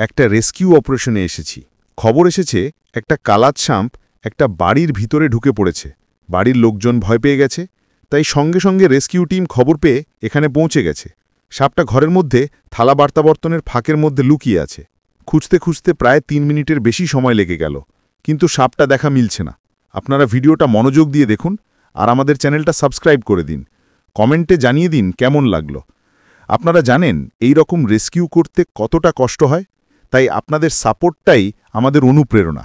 একটা রেস্কিউ অপারেশনে এসেছি। খবর এসেছে একটা কালাত সাপ একটা বাড়ির ভিতরে ঢুকে পড়েছে। বাড়ির লোকজন ভয় পেয়ে গেছে, তাই সঙ্গে সঙ্গে রেস্কিউ টিম খবর পেয়ে এখানে পৌঁছে গেছে। সাপটা ঘরের মধ্যে থালা বার্তাবর্তনের ফাঁকের মধ্যে লুকিয়ে আছে। খুঁজতে খুঁজতে প্রায় ৩ মিনিটের বেশি সময় লেগে গেল, কিন্তু সাপটা দেখা মিলছে না। আপনারা ভিডিওটা মনোযোগ দিয়ে দেখুন আর আমাদের চ্যানেলটা সাবস্ক্রাইব করে দিন। কমেন্টে জানিয়ে দিন কেমন লাগলো। আপনারা জানেন এই রকম রেস্কিউ করতে কতটা কষ্ট হয়, তাই আপনাদের সাপোর্টটাই আমাদের অনুপ্রেরণা।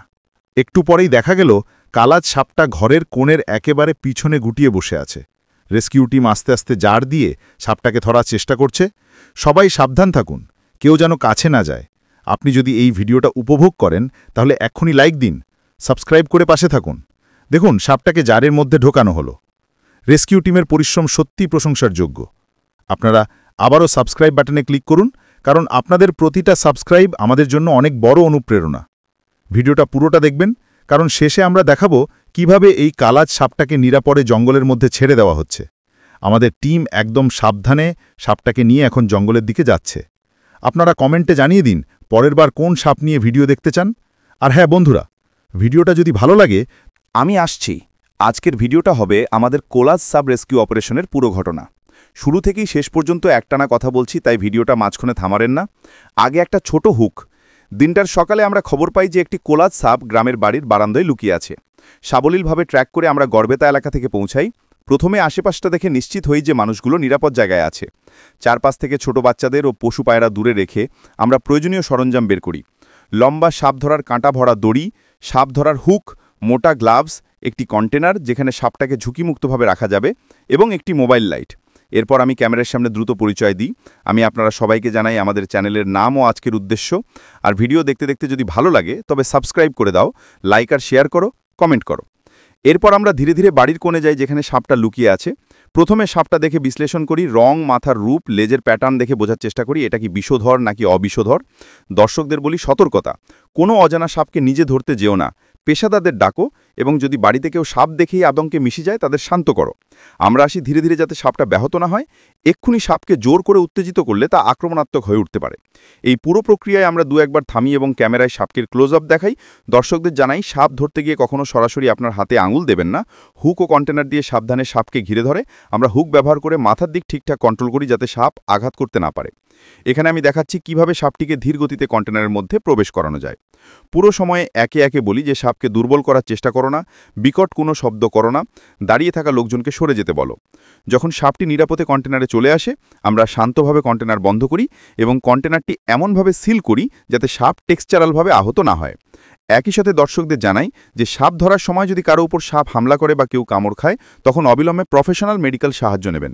একটু পরেই দেখা গেল কালাত সাপটা ঘরের কোণের একেবারে পিছনে গুটিয়ে বসে আছে। রেস্কিউ টিম আস্তে আস্তে জার দিয়ে সাপটাকে ধরার চেষ্টা করছে। সবাই সাবধান থাকুন, কেউ যেন কাছে না যায়। আপনি যদি এই ভিডিওটা উপভোগ করেন তাহলে এক্ষুনি লাইক দিন, সাবস্ক্রাইব করে পাশে থাকুন। দেখুন সাপটাকে জারের মধ্যে ঢোকানো হলো। রেস্কিউ টিমের পরিশ্রম সত্যি প্রশংসার যোগ্য। আপনারা আবারও সাবস্ক্রাইব বাটনে ক্লিক করুন, কারণ আপনাদের প্রতিটা সাবস্ক্রাইব আমাদের জন্য অনেক বড় অনুপ্রেরণা। ভিডিওটা পুরোটা দেখবেন, কারণ শেষে আমরা দেখাবো কিভাবে এই কালাত সাপটাকে নিরাপদে জঙ্গলের মধ্যে ছেড়ে দেওয়া হচ্ছে। আমাদের টিম একদম সাবধানে সাপটাকে নিয়ে এখন জঙ্গলের দিকে যাচ্ছে। আপনারা কমেন্টে জানিয়ে দিন পরের বার কোন সাপ নিয়ে ভিডিও দেখতে চান। আর হ্যাঁ বন্ধুরা, ভিডিওটা যদি ভালো লাগে, আমি আসছি। আজকের ভিডিওটা হবে আমাদের কোলাজ সাব রেস্কিউ অপারেশনের পুরো ঘটনা। শুরু থেকেই শেষ পর্যন্ত একটানা কথা বলছি, তাই ভিডিওটা মাঝখানে থামারেন না। আগে একটা ছোট হুক। দিনটার সকালে আমরা খবর পাই যে একটি কোলাজ সাপ গ্রামের বাড়ির বারান্দায় লুকিয়ে আছে। সাবলীলভাবে ট্র্যাক করে আমরা গড়বেতা এলাকা থেকে পৌঁছাই। প্রথমে আশেপাশটা দেখে নিশ্চিত হই যে মানুষগুলো নিরাপদ জায়গায় আছে। চারপাশ থেকে ছোট বাচ্চাদের ও পশু পায়রা দূরে রেখে আমরা প্রয়োজনীয় সরঞ্জাম বের করি। লম্বা সাপ ধরার কাঁটা ভরা দড়ি, সাপ ধরার হুক, মোটা গ্লাভস, একটি কন্টেনার যেখানে সাপটাকে ঝুঁকিমুক্তভাবে রাখা যাবে, এবং একটি মোবাইল লাইট। এরপর আমি ক্যামেরার সামনে দ্রুত পরিচয় দিই। আমি আপনারা সবাইকে জানাই আমাদের চ্যানেলের নাম ও আজকের উদ্দেশ্য। আর ভিডিও দেখতে দেখতে যদি ভালো লাগে তবে সাবস্ক্রাইব করে দাও, লাইক আর শেয়ার করো, কমেন্ট করো। এরপর আমরা ধীরে ধীরে বাড়ির কোণে যাই যেখানে সাপটা লুকিয়ে আছে। প্রথমে সাপটা দেখে বিশ্লেষণ করি, রং, মাথার রূপ, লেজের প্যাটার্ন দেখে বোঝার চেষ্টা করি এটা কি বিষধর নাকি অবিষধর। দর্শকদের বলি সতর্কতা, কোনো অজানা সাপকে নিজে ধরতে যেও না, পেশাদারদের ডাকো, এবং যদি বাড়িতে কেউ সাপ দেখেই আতঙ্কে মিশে যায় তাদের শান্ত করো। আমরা আসি ধীরে ধীরে যাতে সাপটা ব্যাহত না হয়। এক্ষুনি সাপকে জোর করে উত্তেজিত করলে তা আক্রমণাত্মক হয়ে উঠতে পারে। এই পুরো প্রক্রিয়ায় আমরা ২-১ বার থামি এবং ক্যামেরায় সাপকে ক্লোজ আপ দেখাই। দর্শকদের জানাই সাপ ধরতে গিয়ে কখনো সরাসরি আপনার হাতে আঙুল দেবেন না। হুক ও কন্টেনার দিয়ে সাবধানে সাপকে ঘিরে ধরে আমরা হুক ব্যবহার করে মাথার দিক ঠিকঠাক কন্ট্রোল করি যাতে সাপ আঘাত করতে না পারে। এখানে আমি দেখাচ্ছি কিভাবে সাপটিকে ধীর গতিতে কন্টেনারের মধ্যে প্রবেশ করানো যায়। পুরো সময়ে একে একে বলি যে সাপকে দুর্বল করার চেষ্টা করো না, বিকট কোনো শব্দ করো না, দাঁড়িয়ে থাকা লোকজনকে সরে যেতে বলো। যখন সাপটি নিরাপদে কন্টেনারে চলে আসে আমরা শান্তভাবে কন্টেনার বন্ধ করি এবং কন্টেনারটি এমনভাবে সিল করি যাতে সাপ টেক্সচারালভাবে আহত না হয়। একই সাথে দর্শকদের জানাই যে সাপ ধরার সময় যদি কারো উপর সাপ হামলা করে বা কেউ কামড় খায় তখন অবিলম্বে প্রফেশনাল মেডিকেল সাহায্য নেবেন।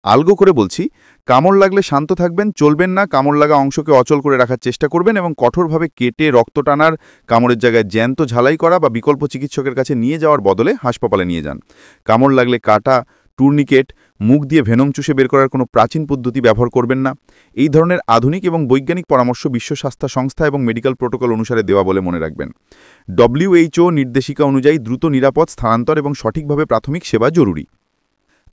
আলগো করে বলছি, কামড় লাগলে শান্ত থাকবেন, চলবেন না, কামড় লাগা অংশকে অচল করে রাখার চেষ্টা করবেন এবং কঠোরভাবে কেটে রক্ত টানার, কামড়ের জায়গায় জ্যান্ত ঝালাই করা বা বিকল্প চিকিৎসকের কাছে নিয়ে যাওয়ার বদলে হাসপাতালে নিয়ে যান। কামড় লাগলে কাটা, টুর্নিকেট, মুখ দিয়ে ভেনম চুষে বের করার কোনো প্রাচীন পদ্ধতি ব্যবহার করবেন না। এই ধরনের আধুনিক এবং বৈজ্ঞানিক পরামর্শ বিশ্ব স্বাস্থ্য সংস্থা এবং মেডিকেল প্রোটোকল অনুসারে দেওয়া বলে মনে রাখবেন। WHO নির্দেশিকা অনুযায়ী দ্রুত নিরাপদ স্থানান্তর এবং সঠিকভাবে প্রাথমিক সেবা জরুরি।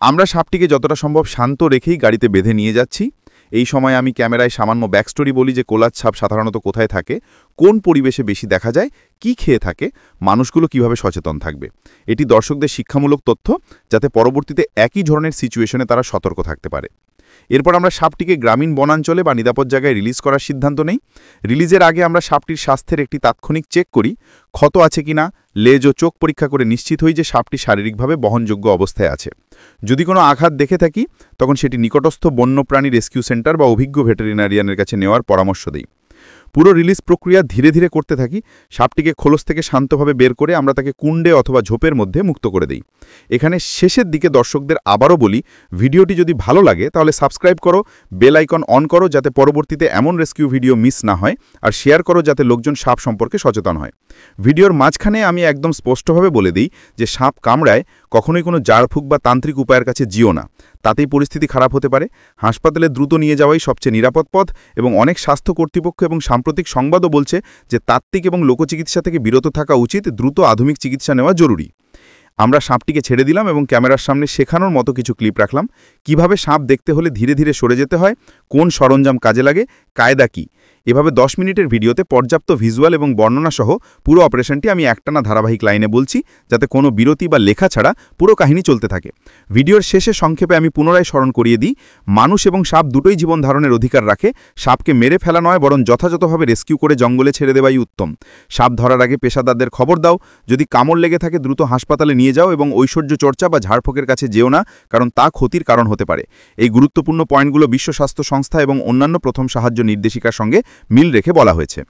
আমরা সাপটিকে যতটা সম্ভব শান্ত রেখেই গাড়িতে বেঁধে নিয়ে যাচ্ছি। এই সময় আমি ক্যামেরায় সামান্য ব্যাকস্টোরি বলি যে কোলাজ সাপ সাধারণত কোথায় থাকে, কোন পরিবেশে বেশি দেখা যায়, কি খেয়ে থাকে, মানুষগুলো কিভাবে সচেতন থাকবে। এটি দর্শকদের শিক্ষামূলক তথ্য যাতে পরবর্তীতে একই ধরনের সিচুয়েশনে তারা সতর্ক থাকতে পারে। এরপর আমরা সাপটিকে গ্রামীণ বনাঞ্চলে বা নিরাপদ জায়গায় রিলিজ করার সিদ্ধান্ত নেই। রিলিজের আগে আমরা সাপটির স্বাস্থ্যের একটি তাৎক্ষণিক চেক করি, ক্ষত আছে কিনা, লেজ ও চোখ পরীক্ষা করে নিশ্চিত হই যে সাপটি শারীরিকভাবে বহনযোগ্য অবস্থায় আছে। যদি কোনো আঘাত দেখে থাকি তখন সেটি নিকটস্থ বন্যপ্রাণী রেস্কিউ সেন্টার বা অভিজ্ঞ ভেটেরিনারিয়ানের কাছে নেওয়ার পরামর্শ দিই। পুরো রিলিজ প্রক্রিয়া ধীরে ধীরে করতে থাকি। সাপটিকে খোলস থেকে শান্তভাবে বের করে আমরা তাকে কুণ্ডে অথবা ঝোপের মধ্যে মুক্ত করে দিই। এখানে শেষের দিকে দর্শকদের আবারও বলি, ভিডিওটি যদি ভালো লাগে তাহলে সাবস্ক্রাইব করো, বেল আইকন অন করো যাতে পরবর্তীতে এমন রেস্কিউ ভিডিও মিস না হয়, আর শেয়ার করো যাতে লোকজন সাপ সম্পর্কে সচেতন হয়। ভিডিওর মাঝখানে আমি একদম স্পষ্টভাবে বলে দিই যে সাপ কামড়ায় কখনোই কোনো জাড়ফুঁক বা তান্ত্রিক উপায়ের কাছে যেও না, তাতেই পরিস্থিতি খারাপ হতে পারে। হাসপাতালে দ্রুত নিয়ে যাওয়াই সবচেয়ে নিরাপদ পথ এবং অনেক স্বাস্থ্য কর্তৃপক্ষ এবং সাম্প্রতিক সংবাদও বলছে যে তাত্ত্বিক এবং লোকচিকিৎসা থেকে বিরত থাকা উচিত, দ্রুত আধুনিক চিকিৎসা নেওয়া জরুরি। আমরা সাপটিকে ছেড়ে দিলাম এবং ক্যামেরার সামনে শেখানোর মতো কিছু ক্লিপ রাখলাম, কিভাবে সাপ দেখতে হলে ধীরে ধীরে সরে যেতে হয়, কোন সরঞ্জাম কাজে লাগে, কায়দা কী। এভাবে 10 মিনিটের ভিডিওতে পর্যাপ্ত ভিজুয়াল এবং বর্ণনা সহ পুরো অপারেশনটি আমি একটানা ধারাবাহিক লাইনে বলছি, যাতে কোনো বিরতি বা লেখা ছাড়া পুরো কাহিনী চলতে থাকে। ভিডিওর শেষে সংক্ষেপে আমি পুনরায় স্মরণ করিয়ে দিই, মানুষ এবং সাপ দুটোই জীবন ধারণের অধিকার রাখে। সাপকে মেরে ফেলা নয়, বরং যথাযথভাবে রেস্কিউ করে জঙ্গলে ছেড়ে দেওয়াই উত্তম। সাপ ধরার আগে পেশাদারদের খবর দাও, যদি কামড় লেগে থাকে দ্রুত হাসপাতালে নিয়ে যাও এবং ঐশ্বর্য চর্চা বা ঝাড়ফুঁকের কাছে যেও না, কারণ তা ক্ষতির কারণ হতে পারে। এই গুরুত্বপূর্ণ পয়েন্টগুলো বিশ্ব স্বাস্থ্য সংস্থা এবং অন্যান্য প্রথম সাহায্য নির্দেশিকার সঙ্গে মিল রেখে বলা হয়েছে।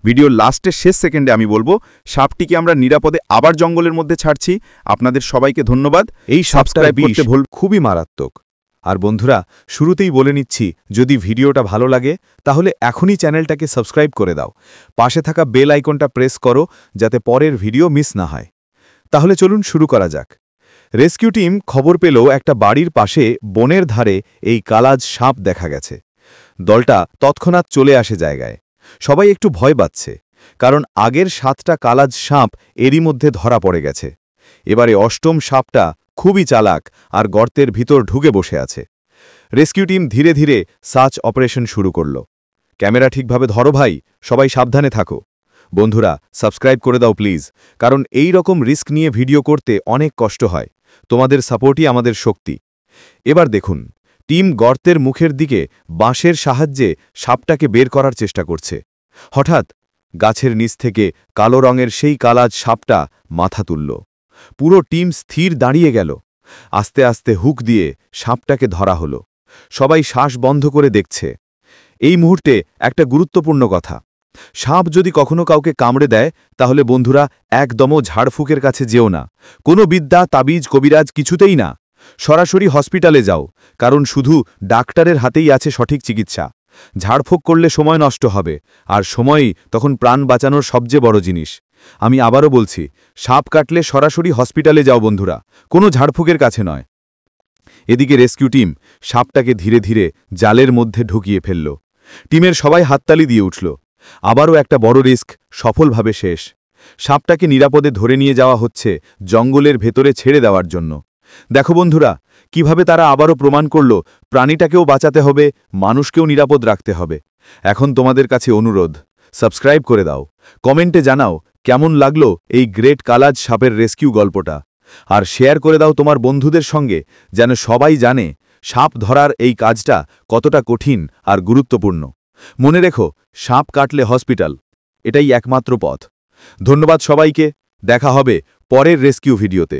ভিডিওর লাস্টের শেষ সেকেন্ডে আমি বলবো, সাপটিকে আমরা নিরাপদে আবার জঙ্গলের মধ্যে ছাড়ছি। আপনাদের সবাইকে ধন্যবাদ। এই সাবস্ক্রাইব করতে ভুল খুবই মারাত্মক। আর বন্ধুরা, শুরুতেই বলে নিচ্ছি, যদি ভিডিওটা ভালো লাগে তাহলে এখনই চ্যানেলটাকে সাবস্ক্রাইব করে দাও, পাশে থাকা বেল আইকনটা প্রেস করো যাতে পরের ভিডিও মিস না হয়। তাহলে চলুন শুরু করা যাক। রেস্কিউ টিম খবর পেল একটা বাড়ির পাশে বনের ধারে এই কালাজ সাপ দেখা গেছে। দলটা তৎক্ষণাৎ চলে আসে জায়গায়। সবাই একটু ভয় পাচ্ছে, কারণ আগের 7টা কালাজ সাপ এরই মধ্যে ধরা পড়ে গেছে। এবারে অষ্টম সাপটা খুবই চালাক আর গর্তের ভিতর ঢুকে বসে আছে। রেস্কিউ টিম ধীরে ধীরে সার্চ অপারেশন শুরু করল। ক্যামেরা ঠিকভাবে ধরো ভাই, সবাই সাবধানে থাকো। বন্ধুরা, সাবস্ক্রাইব করে দাও প্লিজ, কারণ এই রকম রিস্ক নিয়ে ভিডিও করতে অনেক কষ্ট হয়। তোমাদের সাপোর্টই আমাদের শক্তি। এবার দেখুন, টিম গর্তের মুখের দিকে বাঁশের সাহায্যে সাপটাকে বের করার চেষ্টা করছে। হঠাৎ গাছের নিচ থেকে কালো রঙের সেই কালাজ সাপটা মাথা তুলল। পুরো টিম স্থির দাঁড়িয়ে গেল। আস্তে আস্তে হুক দিয়ে সাপটাকে ধরা হলো। সবাই শ্বাস বন্ধ করে দেখছে। এই মুহূর্তে একটা গুরুত্বপূর্ণ কথা, সাপ যদি কখনো কাউকে কামড়ে দেয় তাহলে বন্ধুরা একদমও ঝাড়ফুঁকের কাছে যেও না। কোনো বিদ্যা, তাবিজ, কবিরাজ কিছুতেই না। সরাসরি হসপিটালে যাও, কারণ শুধু ডাক্তারের হাতেই আছে সঠিক চিকিৎসা। ঝাড়ফুঁক করলে সময় নষ্ট হবে, আর সময়ই তখন প্রাণ বাঁচানোর সবচেয়ে বড় জিনিস। আমি আবারও বলছি, সাপ কাটলে সরাসরি হসপিটালে যাও বন্ধুরা, কোনো ঝাড়ফুঁকের কাছে নয়। এদিকে রেস্কিউ টিম সাপটাকে ধীরে ধীরে জালের মধ্যে ঢুকিয়ে ফেলল। টিমের সবাই হাততালি দিয়ে উঠল। আবারও একটা বড় রিস্ক সফলভাবে শেষ। সাপটাকে নিরাপদে ধরে নিয়ে যাওয়া হচ্ছে জঙ্গলের ভেতরে ছেড়ে দেওয়ার জন্য। দেখো বন্ধুরা, কিভাবে তারা আবারও প্রমাণ করল প্রাণীটাকেও বাঁচাতে হবে, মানুষকেও নিরাপদ রাখতে হবে। এখন তোমাদের কাছে অনুরোধ, সাবস্ক্রাইব করে দাও, কমেন্টে জানাও কেমন লাগলো এই গ্রেট কালাজ সাপের রেস্কিউ গল্পটা, আর শেয়ার করে দাও তোমার বন্ধুদের সঙ্গে, যেন সবাই জানে সাপ ধরার এই কাজটা কতটা কঠিন আর গুরুত্বপূর্ণ। মনে রেখো, সাপ কাটলে হসপিটাল, এটাই একমাত্র পথ। ধন্যবাদ সবাইকে, দেখা হবে পরের রেস্কিউ ভিডিওতে।